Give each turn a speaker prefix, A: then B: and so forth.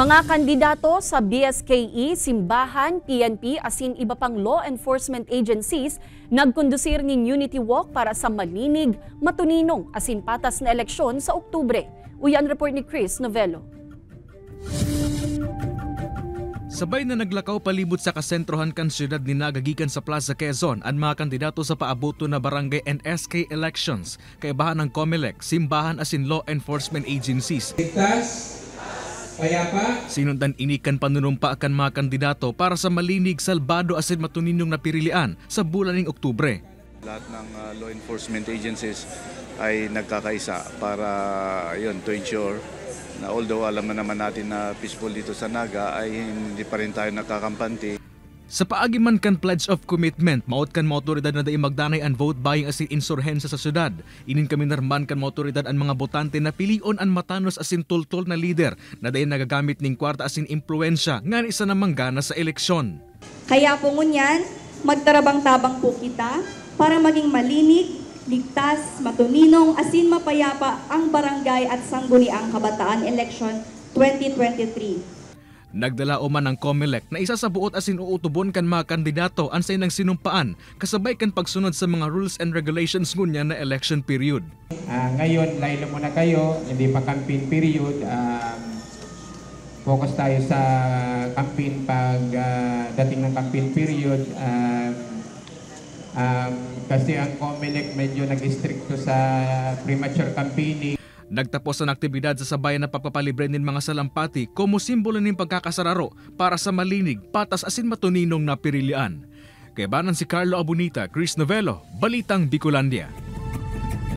A: Mga kandidato sa BSKE, simbahan, PNP asin iba pang law enforcement agencies nagkondusir ng Unity Walk para sa malinig, matuninong asin patas na eleksyon sa Oktubre. Uyan report ni Chris Novello.
B: Sabay na naglakaw palibot sa kasentrohan kan siyudad ni nagagikan sa Plaza Quezon ang mga kandidato sa paaboto na barangay and SK elections, kaibahan ng COMELEC, simbahan asin law enforcement agencies. Sinundan inikan panunumpa akan mga kandidato para sa malinig, salbado asin matuninong na pirilian sa bulan ng Oktubre.
C: Lahat ng law enforcement agencies ay nagkakaisa para to ensure na although alam naman natin na peaceful dito sa Naga ay hindi pa rin tayo nakakampante.
B: Sa paagi man kan pledge of commitment, maot kan mga otoridad na daing magdanay ang vote buying asin insurhensya sa syudad. Inin kami narman kan mga otoridad ang mga botante na pilion ang matanos asin tultol na leader na daing nagagamit ning kwarta asin impluensya nga isa na manggana sa eleksyon.
D: Kaya po ngunyan, magtarabang-tabang po kita para maging malinig, ligtas, matuninong asin mapayapa ang barangay at sangguniang kabataan election 2023.
B: Nagdala man ang COMELEC na isa sa buot asin uutubon kan mga kandidato ansay ng sinumpaan kasabay kan pagsunod sa mga rules and regulations ngunya na election period.
E: Ngayon, laylo muna kayo, hindi pa campaign period. Focus tayo sa campaign pag dating ng campaign period. Kasi ang COMELEC medyo nag-stricto sa premature campaigning.
B: Nagtapos ang aktibidad sa sabayan na pagpapalibre ng mga salampati como simbolo ng pagkakasararo para sa malinig, patas asin matuninong na pirilian. Kaibanan si Carlo Abunita, Chris Novello, Balitang Bicolandia.